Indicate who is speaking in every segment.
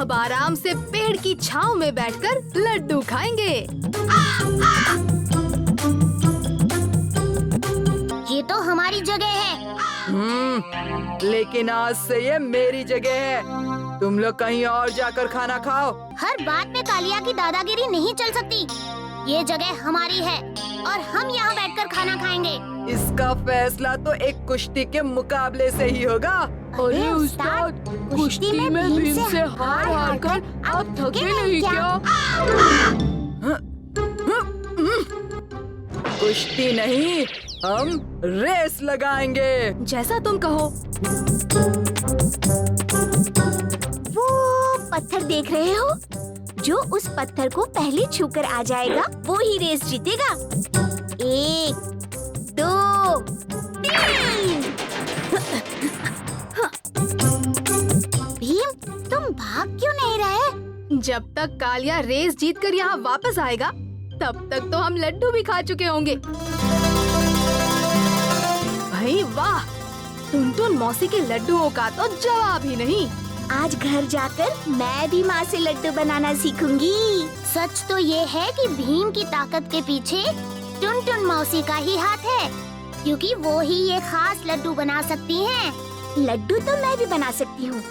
Speaker 1: अब आराम से पेड़ की छांव में बैठकर लड्डू खाएंगे।
Speaker 2: ये तो हमारी जगह है।
Speaker 3: लेकिन आज से ये मेरी जगह है। तुम लोग कहीं और जाकर खाना खाओ।
Speaker 2: हर बात में कालिया की दादागिरी नहीं चल सकती। ये जगह हमारी है और हम यहाँ बैठकर खाना खाएंगे।
Speaker 3: इसका फैसला तो एक कुश्ती के मुकाबले से ही होगा।
Speaker 1: अरे उस्ताद, कुश्ती में भीम से हार कर आप थके नहीं क्या?
Speaker 3: कुश्ती नहीं, हम रेस लगाएंगे।
Speaker 1: जैसा तुम कहो।
Speaker 4: वो पत्थर देख रहे हो? जो उस पत्थर को पहले छूकर आ जाएगा वो ही रेस जीतेगा। 1, 2, 3। भीम, तुम भाग क्यों नहीं रहे?
Speaker 1: जब तक कालिया रेस जीतकर यहाँ वापस आएगा तब तक तो हम लड्डू भी खा चुके होंगे। भाई वाह, टुनटुन मौसी के लड्डुओं का तो जवाब ही नहीं।
Speaker 4: आज घर जाकर मैं भी माँ से लड्डू बनाना सीखूंगी।
Speaker 2: सच तो ये है कि भीम की ताकत के पीछे टुनटुन मौसी का ही हाथ है, क्योंकि वो ही ये खास लड्डू बना सकती हैं।
Speaker 4: लड्डू तो मैं भी बना सकती हूँ।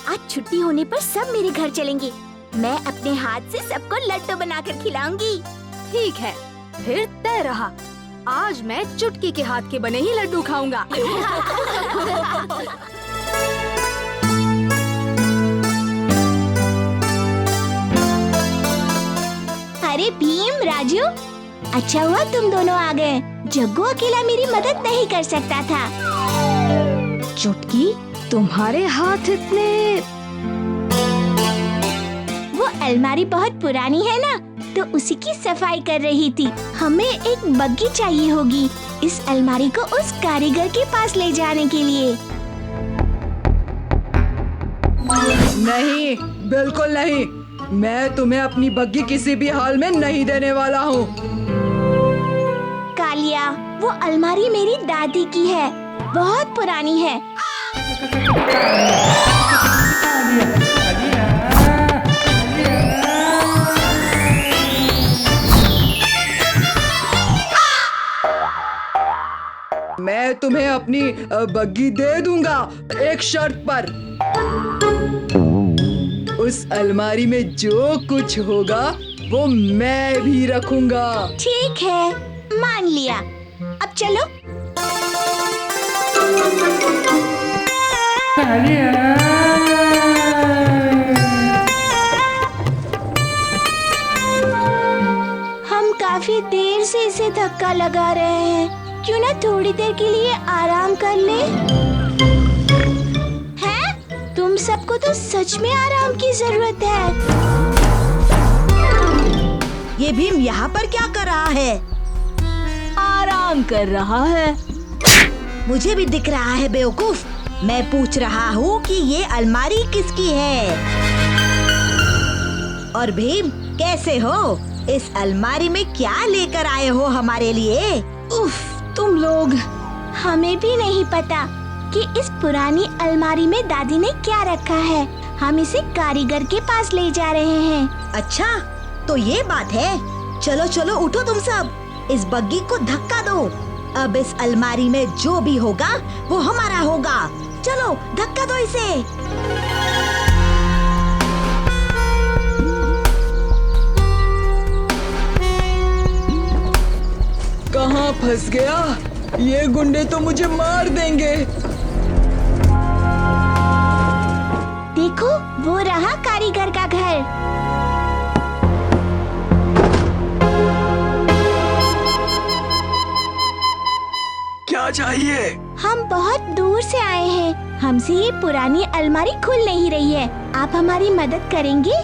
Speaker 4: आज छुट्टी होने पर सब मेरे घर चलेंगे। मैं अपने हाथ से सबको लड्डू बनाकर खिलाऊंगी।
Speaker 1: ठीक है, फिर तय रहा। आज मैं चुटकी के हाथ के बने ही लड्डू खाऊंगा।
Speaker 4: अरे भीम, राजू, अच्छा हुआ तुम दोनों आ गए। जग्गू अकेला मेरी मदद नहीं कर सकता था।
Speaker 1: चुटकी, तुम्हारे हाथ इतने...
Speaker 4: वो अलमारी बहुत पुरानी है ना, तो उसी की सफाई कर रही थी। हमें एक बग्गी चाहिए होगी इस अलमारी को उस कारीगर के पास ले जाने के लिए।
Speaker 3: नहीं, बिल्कुल नहीं। मैं तुम्हें अपनी बग्गी किसी भी हाल में नहीं देने वाला हूँ।
Speaker 4: कालिया, वो अलमारी मेरी दादी की है, बहुत पुरानी है।
Speaker 3: मैं तुम्हें अपनी बग्गी दे दूंगा, एक शर्त पर। उस अलमारी में जो कुछ होगा वो मैं भी रखूंगा।
Speaker 4: ठीक है, मान लिया। अब चलो। हम काफी देर से इसे धक्का लगा रहे हैं। क्यों ना थोड़ी देर के लिए आराम कर ले? हैं? तुम सबको तो सच में आराम की जरूरत है।
Speaker 5: ये भीम यहाँ पर क्या कर रहा है?
Speaker 1: आराम कर रहा है।
Speaker 5: मुझे भी दिख रहा है बेवकूफ। मैं पूछ रहा हूँ कि ये अलमारी किसकी है? और भीम, कैसे हो? इस अलमारी में क्या लेकर आए हो हमारे लिए?
Speaker 4: उफ, तुम लोग। हमें भी नहीं पता कि इस पुरानी अलमारी में दादी ने क्या रखा है। हम इसे कारीगर के पास ले जा रहे हैं।
Speaker 5: अच्छा, तो ये बात है। चलो चलो, उठो तुम सब। इस बग्गी को धक्का दो। अब इस अलमारी में जो भी होगा वो हमारा होगा। चलो, धक्का दो इसे।
Speaker 3: कहाँ फंस गया? ये गुंडे तो मुझे मार देंगे।
Speaker 4: देखो, वो रहा कारीगर का घर।
Speaker 3: क्या चाहिए?
Speaker 4: हम बहुत दूर से आए हैं। हमसे ये पुरानी अलमारी खुल नहीं रही है। आप हमारी मदद करेंगे?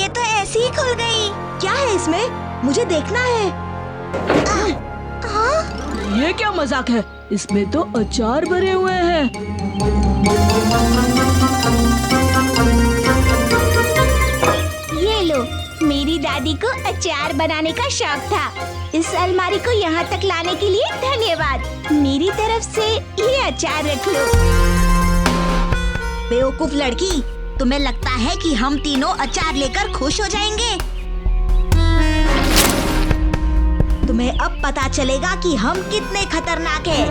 Speaker 5: ये तो ऐसे ही खुल गई। क्या है इसमें? मुझे देखना है।
Speaker 1: ये क्या मजाक है? इसमें तो अचार भरे हुए हैं।
Speaker 4: ये लो, मेरी दादी को अचार बनाने का शौक था। इस अलमारी को यहाँ तक लाने के लिए धन्यवाद। मेरी तरफ से ये अचार रख लो।
Speaker 5: बेवकूफ लड़की, तुम्हें लगता है कि हम तीनों अचार लेकर खुश हो जाएंगे? तुम्हें अब पता चलेगा कि हम कितने खतरनाक हैं।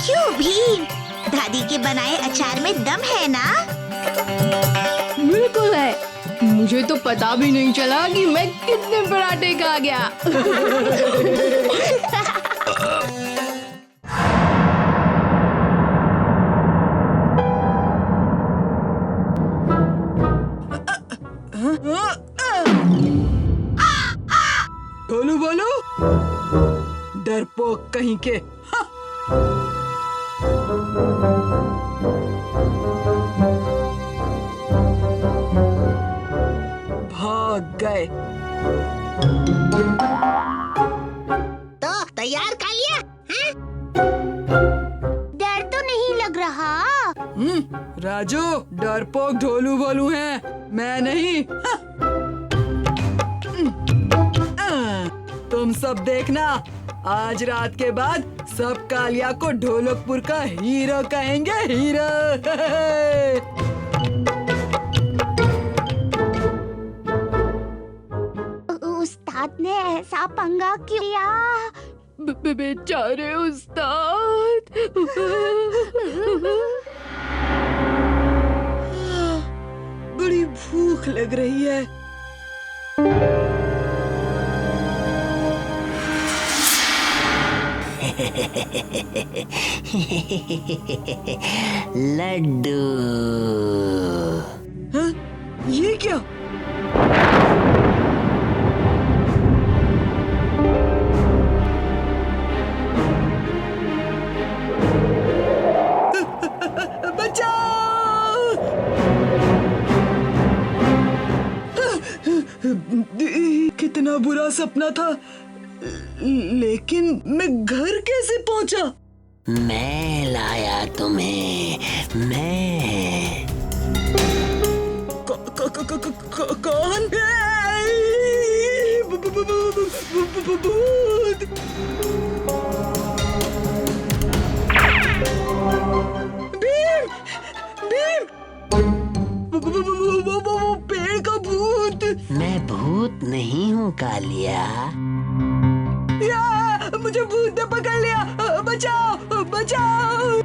Speaker 5: क्यों भीम? दादी के बनाए अचार में दम है ना?
Speaker 1: बिल्कुल है। मुझे तो पता भी नहीं चला कि मैं कितने पराठे खा गया।
Speaker 3: ढोलू बोलू, डरपोक कहीं के। भाग गए।
Speaker 5: तो तैयार कर लिया?
Speaker 2: डर तो नहीं लग रहा।
Speaker 3: राजू, डरपोक ढोलू बोलू हैं, मैं नहीं। तुम सब देखना, आज रात के बाद सब कालिया को ढोलकपुर का हीरो कहेंगे, हीरो।
Speaker 2: उस्ताद ने ऐसा पंगा क्यों लिया?
Speaker 1: बेचारे उस्ताद।
Speaker 3: बड़ी भूख लग रही है।
Speaker 6: लड्डू।
Speaker 3: हाँ? ये क्या? बचाओ! कितना बुरा सपना था, लेकिन मैं घर कैसे पहुंचा?
Speaker 6: मैं लाया तुम्हें, मैं।
Speaker 3: कौन? भूत! भीम! भीम! वो पेड़ का भूत!
Speaker 6: मैं भूत नहीं हूँ कालिया।
Speaker 3: या, मुझे भूत ने पकड़ लिया। बचाओ, बचाओ!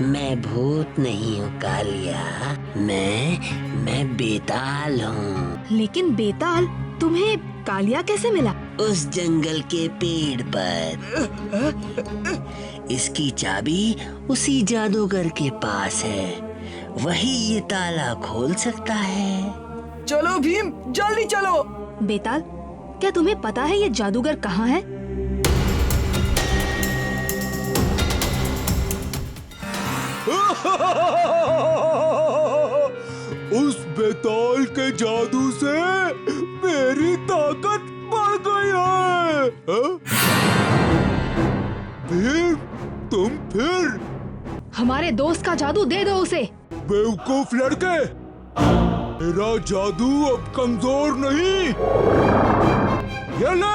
Speaker 6: मैं भूत नहीं हूँ कालिया, मैं बेताल हूँ।
Speaker 4: लेकिन बेताल तुम्हें कालिया कैसे मिला?
Speaker 6: उस जंगल के पेड़ पर। इसकी चाबी उसी जादूगर के पास है, वही ये ताला खोल सकता है।
Speaker 3: चलो भीम, जल्दी चलो।
Speaker 4: बेताल, क्या तुम्हें पता है ये जादूगर कहाँ है?
Speaker 7: उस बेताल के जादू से मेरी ताकत बढ़ गई है। भीम, तुम फिर?
Speaker 4: हमारे दोस्त का जादू दे दो उसे।
Speaker 7: बेवकूफ लड़के, मेरा जादू अब कमजोर नहीं। ये ले।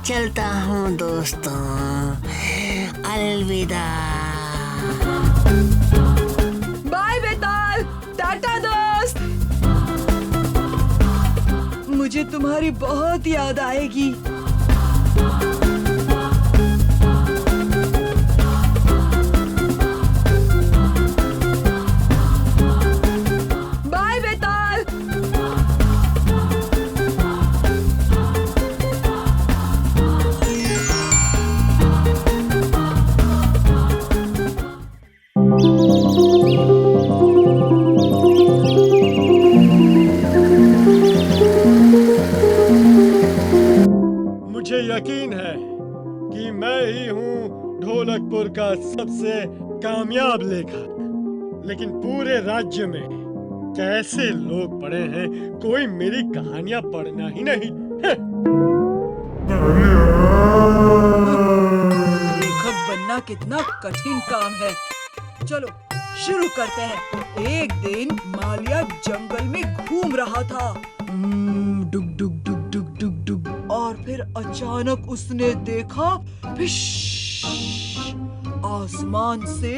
Speaker 6: चलता हूँ दोस्तों, अलविदा।
Speaker 3: बाय बेताल, टाटा दोस्त। मुझे तुम्हारी बहुत याद आएगी। बाय बेताल।
Speaker 7: मुझे यकीन है कि मैं ही हूँ ढोलकपुर का सबसे कामयाब लेखक, लेकिन पूरे राज्य में कैसे लोग पढ़े हैं, कोई मेरी कहानियां पढ़ना ही नहीं।
Speaker 3: लेखक बनना कितना कठिन काम है। चलो शुरू करते हैं। एक दिन मालिया जंगल में घूम रहा था। डुग डुग डुग डुग डुग डुग, और फिर अचानक उसने देखा, फिश, आसमान से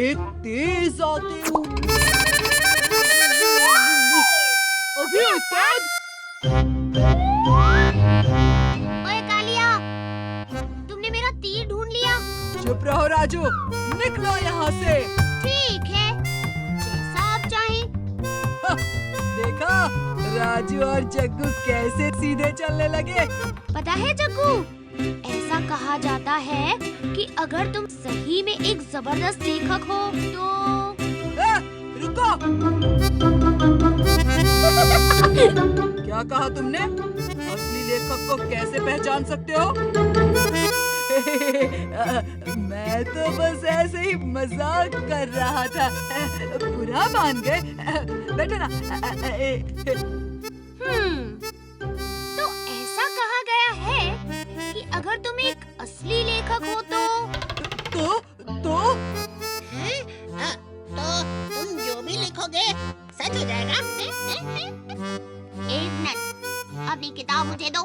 Speaker 3: एक तेज आते हुए। अभी उस्ताद!
Speaker 2: ओए कालिया, तुमने मेरा तीर ढूंढ लिया।
Speaker 3: चुप रहो राजू, निकलो यहाँ से।
Speaker 2: ठीक है, जैसा आप चाहें।
Speaker 3: देखा, राजू और जग्गू कैसे सीधे चलने लगे।
Speaker 2: पता है जग्गू, ऐसा कहा जाता है कि अगर तुम सही में एक जबरदस्त लेखक हो तो
Speaker 3: रुको। क्या कहा तुमने? असली लेखक को कैसे पहचान सकते हो? मैं तो बस ऐसे ही मजाक कर रहा था। बुरा मान गए? बैठो ना।
Speaker 2: तो ऐसा कहा गया है कि अगर तुम एक असली लेखक हो तो तुम जो भी लिखोगे सच हो जाएगा। एक मिनट, अपनी किताब मुझे दो।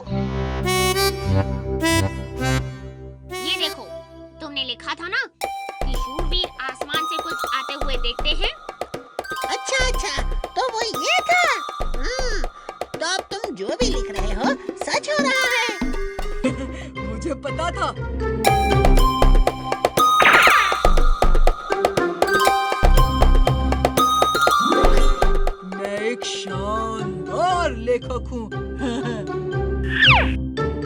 Speaker 2: ये देखो, तुमने लिखा था ना कि शूरवीर आसमान से कुछ आते हुए देखते हैं।
Speaker 8: अच्छा, तो वो ये था। तो अब तुम जो भी लिख रहे हो सच हो रहा है।
Speaker 3: मुझे पता था। मैं एक शानदार लेखक हूँ।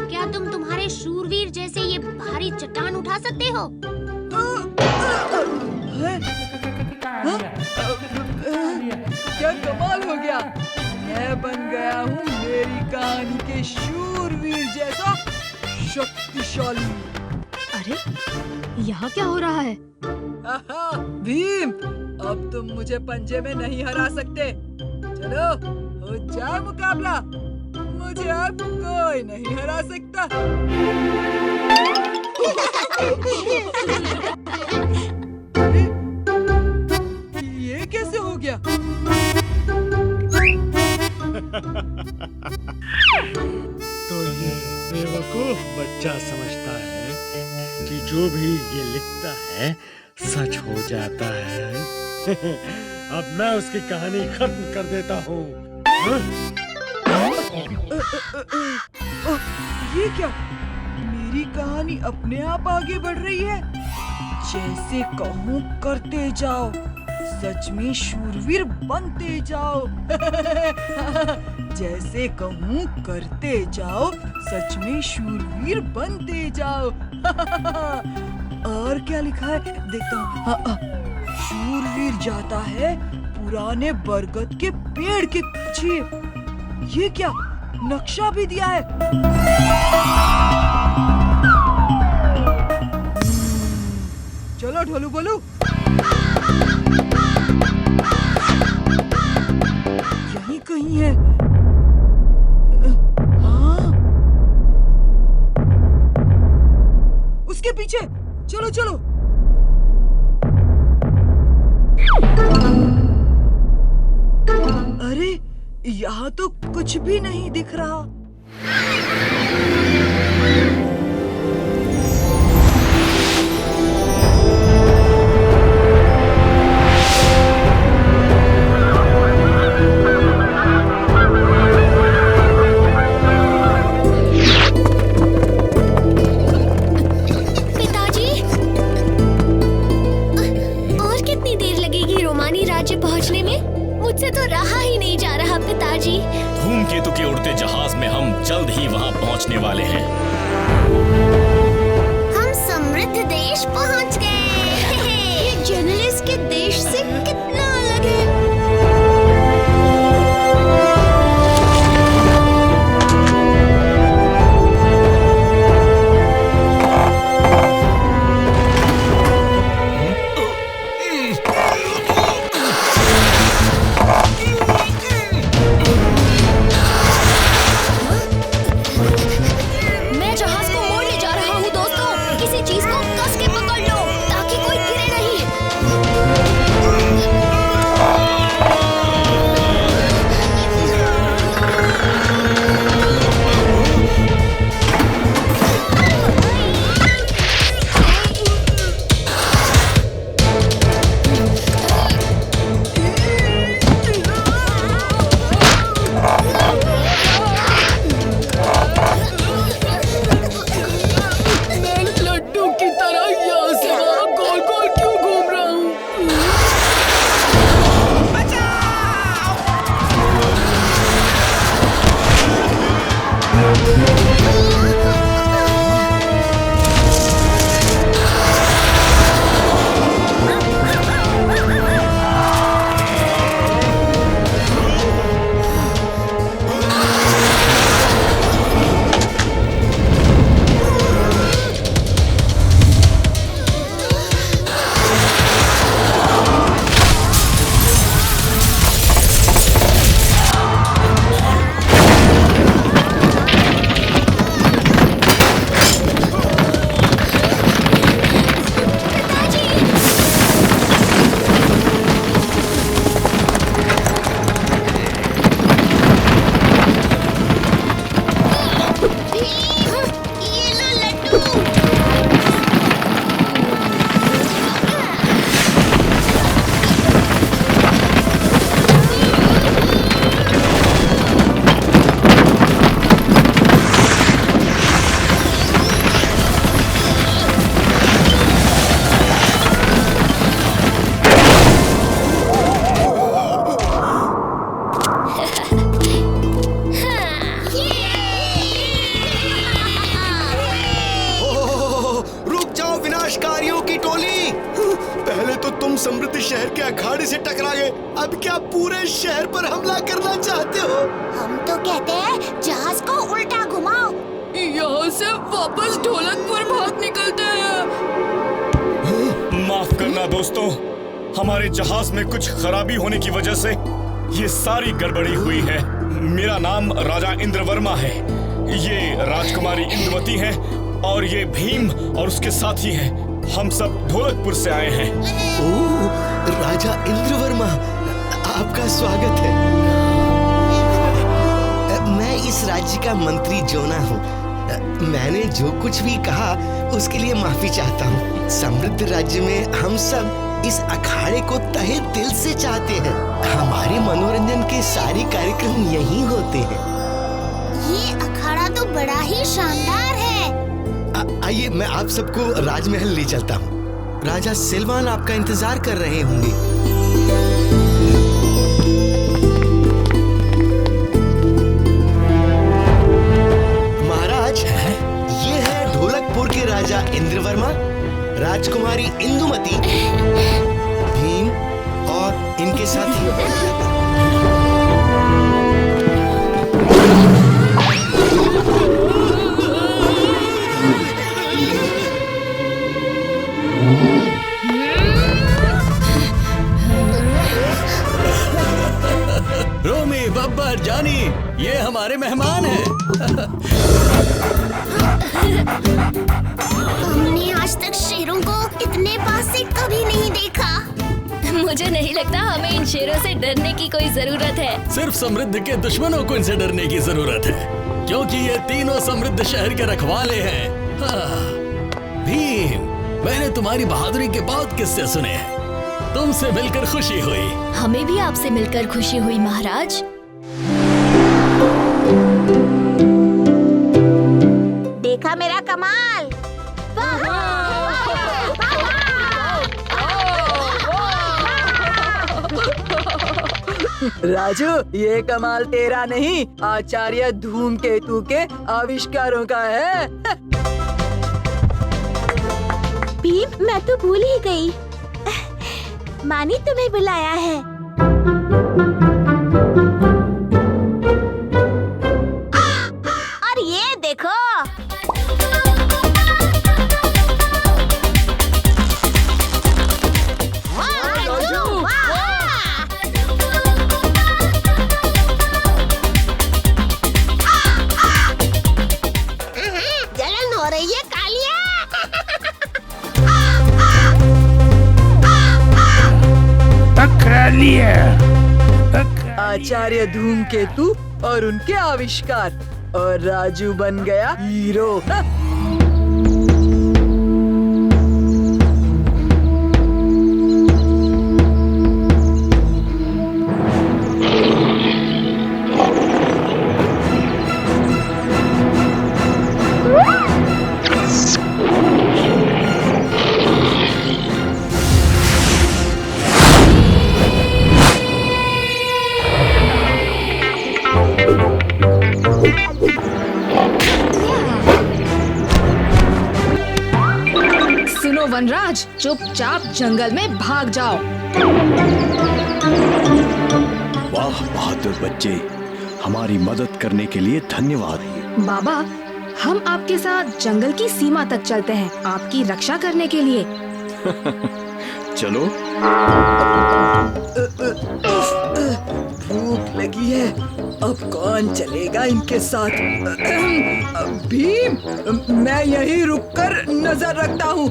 Speaker 2: क्या तुम तुम्हारे शूरवीर जैसे ये भारी चट्टान उठा सकते हो?
Speaker 3: क्या कमाल हो गया! मैं बन गया हूँ मेरी कहानी के शूरवीर जैसा शक्तिशाली।
Speaker 1: अरे, यहाँ क्या हो रहा है?
Speaker 3: आहा, भीम, अब तुम मुझे पंजे में नहीं हरा सकते। चलो हो जाए मुकाबला, मुझे अब कोई नहीं हरा सकता। ये कैसे हो गया?
Speaker 7: तो ये बेवकूफ बच्चा समझता है कि जो भी ये लिखता है सच हो जाता है। अब मैं उसकी कहानी खत्म कर देता हूँ।
Speaker 3: ये क्या? मेरी कहानी अपने आप आगे बढ़ रही है। जैसे कहूँ करते जाओ, सच में शूरवीर बनते जाओ। जैसे कहूँ करते जाओ, सच में शूरवीर बनते जाओ। और क्या लिखा है देखता हूँ। शूरवीर जाता है पुराने बरगद के पेड़ के पीछे। ये क्या, नक्शा भी दिया है। चलो ढोलू बोलू, यही कहीं है। हाँ, उसके पीछे चलो चलो। अरे, यहाँ तो कुछ भी नहीं दिख रहा।
Speaker 1: राज्य पहुंचने में मुझसे तो रहा ही नहीं जा रहा पिताजी।
Speaker 9: धूमकेतु के उड़ते जहाज में हम जल्द ही वहाँ पहुँचने वाले हैं।
Speaker 2: हम समृद्ध देश पहुंच गए।
Speaker 1: ये जर्नलिस्ट के देश से कितना अलग है। मैं जहाज को मोड़ ले जा रहा हूँ दोस्तों। किसी चीज को कस के पकड़ लो ताकि कोई गिरे नहीं।
Speaker 3: मैं लड्डू की तरह यहाँ से वहाँ गोल गोल क्यों घूम रहा हूँ?
Speaker 2: ये लो लड्डू।
Speaker 10: रुक जाओ विनाशकारियों की टोली। पहले तो तुम समृद्ध शहर के अखाड़े से टकरा गए, अब क्या पूरे शहर पर हमला करना चाहते हो?
Speaker 2: हम तो कहते हैं जहाज को उल्टा घुमाओ।
Speaker 3: यहाँ से वापस ढोलकपुर भाग निकलते हैं।
Speaker 9: माफ करना दोस्तों, हमारे जहाज में कुछ खराबी होने की वजह से ये सारी गड़बड़ी हुई है। मेरा नाम राजा इंद्रवर्मा है, ये राजकुमारी इंद्रवती है और ये भीम और उसके साथी हैं। हम सब ढोलकपुर से आए हैं।
Speaker 10: ओह, राजा इंद्रवर्मा, आपका स्वागत है। मैं इस राज्य का मंत्री जोना हूँ। मैंने जो कुछ भी कहा उसके लिए माफी चाहता हूँ। समृद्ध राज्य में हम सब इस अखाड़े को तहे दिल से चाहते हैं। हमारे मनोरंजन के सारे कार्यक्रम यहीं होते हैं।
Speaker 2: ये अखाड़ा तो बड़ा ही शानदार है।
Speaker 10: आइए मैं आप सबको राजमहल ले चलता हूँ। राजा सिल्वान आपका इंतजार कर रहे होंगे। ये है ढोलकपुर के राजा इंद्रवर्मा, राजकुमारी इंदुमती, भीम और इनके साथी।
Speaker 11: रोमी, बब्बर, जानी, ये हमारे मेहमान हैं।
Speaker 2: हमने आज तक शेरों को इतने पास से कभी नहीं देखा।
Speaker 1: मुझे नहीं लगता हमें इन शेरों से डरने की कोई जरूरत है।
Speaker 11: सिर्फ समृद्ध के दुश्मनों को इनसे डरने की जरूरत है, क्योंकि ये तीनों समृद्ध शहर के रखवाले हैं। हाँ। भीम, मैंने तुम्हारी बहादुरी के बहुत किस्से सुने हैं। तुमसे मिलकर खुशी हुई।
Speaker 1: हमें भी आपसे मिलकर खुशी हुई महाराज।
Speaker 4: देखा मेरा कमाल।
Speaker 3: राजू, ये कमाल तेरा नहीं, आचार्य धूमकेतु के आविष्कारों का है।
Speaker 4: भीम, मैं तो भूल ही गई। माँ ने तुम्हें बुलाया है। और ये देखो,
Speaker 8: जलन हो रही है कालिया।
Speaker 3: आचार्य धूमकेतु और उनके आविष्कार, और राजू बन गया हीरो।
Speaker 1: सुनो वनराज, चुपचाप जंगल में भाग जाओ।
Speaker 12: वाह बहादुर बच्चे, हमारी मदद करने के लिए धन्यवाद।
Speaker 1: बाबा, हम आपके साथ जंगल की सीमा तक चलते हैं, आपकी रक्षा करने के लिए।
Speaker 12: चलो।
Speaker 3: भूख लगी है, अब कौन चलेगा इनके साथ? भीम, मैं यहीं रुककर नजर रखता हूँ।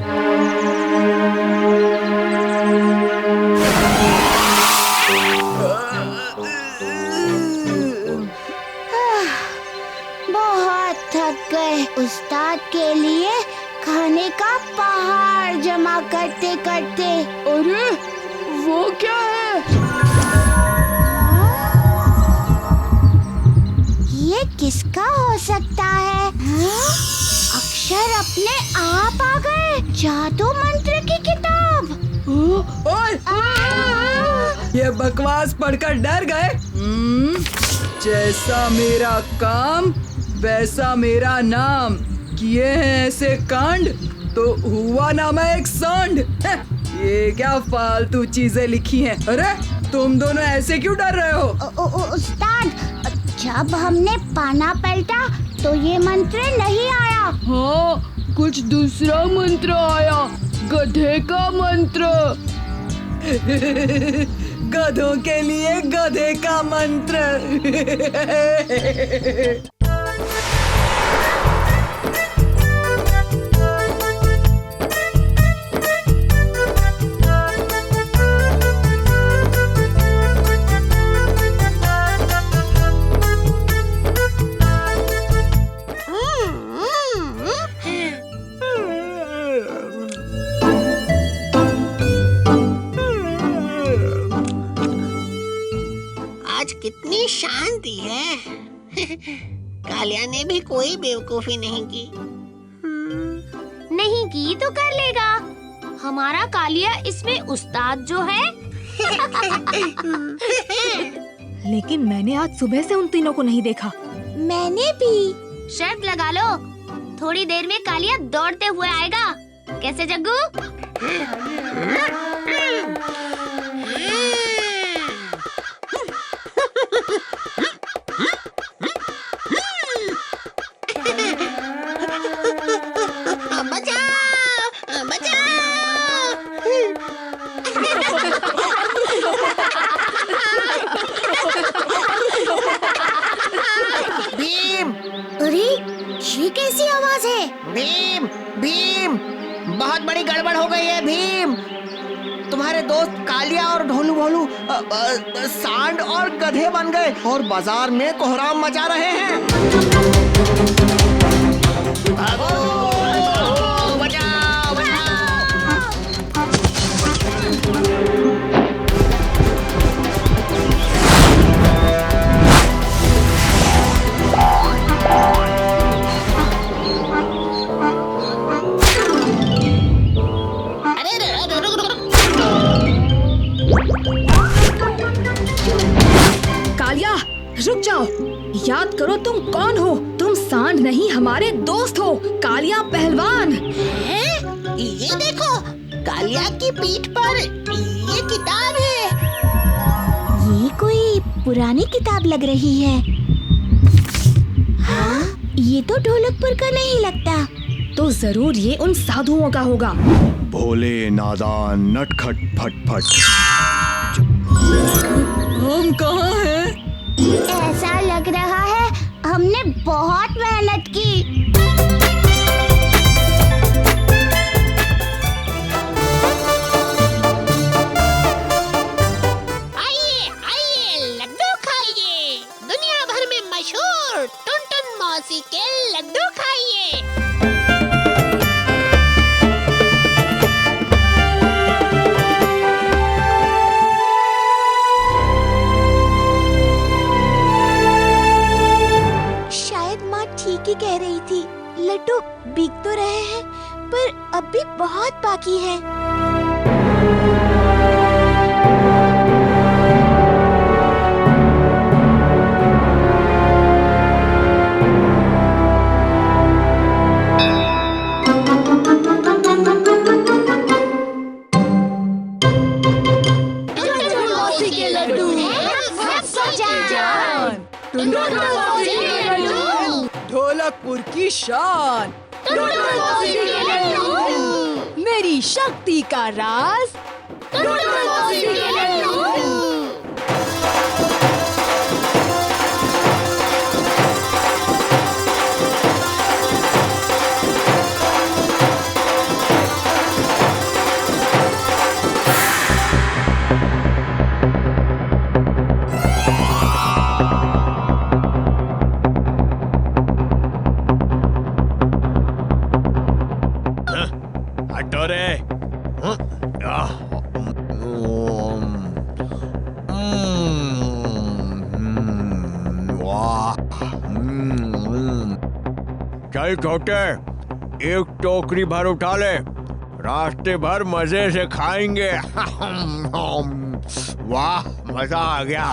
Speaker 2: बहुत थक गए। उस्ताद के लिए खाने का पहाड़ जमा करते करते।
Speaker 1: अरे, वो क्या है?
Speaker 2: ये किसका हो सकता है? हाँ? अक्षर अपने आप आ गए। जादू मंत्र की किताब।
Speaker 3: ओए! ये बकवास पढ़कर डर गए? जैसा मेरा काम वैसा मेरा नाम। किए हैं ऐसे कांड तो हुआ ना मैं एक सांड। ये क्या फालतू चीजें लिखी हैं? अरे, तुम दोनों ऐसे क्यों डर रहे हो?
Speaker 2: उस्ताद, जब हमने पाना पलटा तो ये मंत्र नहीं आया।
Speaker 1: हाँ, कुछ दूसरा मंत्र आया, गधे का मंत्र।
Speaker 3: गधों के लिए गधे का मंत्र।
Speaker 8: कितनी शांति है। कालिया ने भी कोई बेवकूफी नहीं की।
Speaker 2: नहीं की तो कर लेगा। हमारा कालिया इसमें उस्ताद जो है।
Speaker 1: लेकिन मैंने आज सुबह से उन तीनों को नहीं देखा।
Speaker 2: मैंने भी। शर्त लगा लो, थोड़ी देर में कालिया दौड़ते हुए आएगा। कैसे जग्गू?
Speaker 8: भीम!
Speaker 2: अरे, ये कैसी आवाज है?
Speaker 8: भीम! भीम! बहुत बड़ी गड़बड़ हो गई है भीम। तुम्हारे दोस्त कालिया और ढोलू भोलू सांड और गधे बन गए और बाजार में कोहराम मचा रहे हैं। भागो! बचाओ!
Speaker 13: रुक जाओ, याद करो तुम कौन हो। तुम सांड नहीं, हमारे दोस्त हो, कालिया पहलवान।
Speaker 4: ये देखो, कालिया की पीठ पर ये किताब है। ये कोई पुरानी किताब लग रही है। हाँ, ये तो ढोलकपुर का नहीं लगता।
Speaker 13: तो जरूर ये उन साधुओं का होगा।
Speaker 12: भोले नादान नटखट फटफट।
Speaker 3: हम कहाँ हैं?
Speaker 2: ऐसा लग रहा है हमने बहुत मेहनत की।
Speaker 4: आइए आइए, लड्डू खाइए। दुनिया भर में मशहूर टुनटुन मौसी के लड्डू खाइए। ठीक ही कह रही थी, लड्डू बिक तो रहे हैं पर अब भी बहुत बाकी है।
Speaker 3: ढोलकपुर की शान, मेरी शक्ति का राज।
Speaker 14: चल छोटे, एक टोकरी भर उठा ले, रास्ते भर मजे से खाएंगे। वाह, मजा आ गया।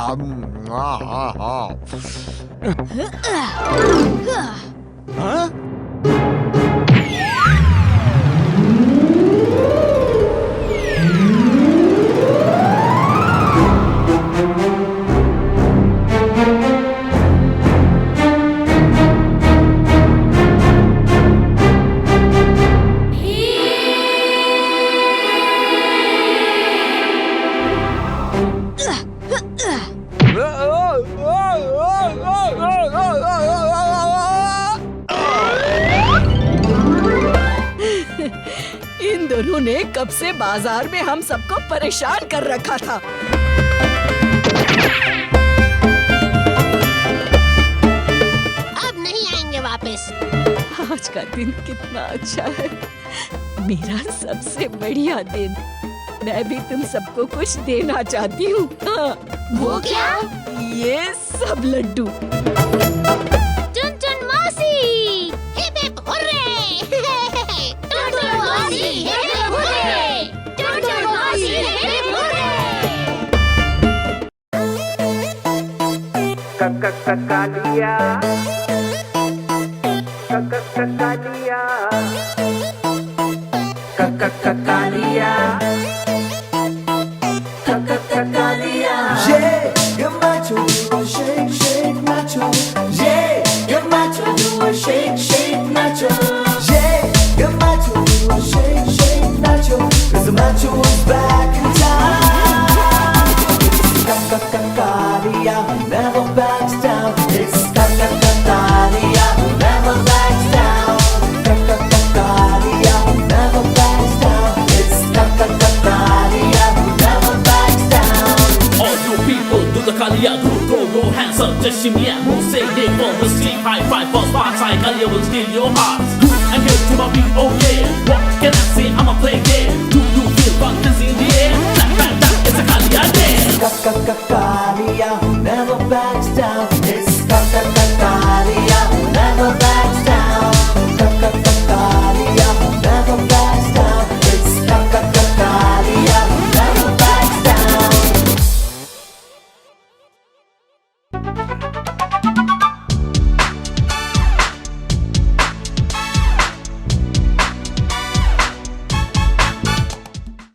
Speaker 14: हाँ?
Speaker 3: इन दोनों ने कब से बाजार में हम सबको परेशान कर रखा था।
Speaker 4: अब नहीं आएंगे वापस।
Speaker 3: आज का दिन कितना अच्छा है, मेरा सबसे बढ़िया दिन। मैं भी तुम सबको कुछ देना चाहती हूँ।
Speaker 4: वो क्या?
Speaker 3: ये सब लड्डू।
Speaker 2: टुनटुन मौसी,
Speaker 4: हिप हिप हुर्रे! टुनटुन मौसी, हिप हिप हुर्रे! टुनटुन मौसी, hip hip hurray!
Speaker 8: Kalia, Kalia, Kalia, Kalia.
Speaker 15: Yeah, you're macho, do a shake, shake, macho. Yeah, you're macho, do a shake, shake, macho. Yeah, you're macho, do a shake, shake, macho. 'Cause the macho is back in town. Kalia, never backs down. It's Kalia, never backs down. Kalia, never backs down. It's Kalia, never backs down.
Speaker 16: All you people do the Kalia do, throw your hands up, just shimmy and move, say they for the street, high five for spots, Kalia will steal your hearts. And get to my beat, oh yeah,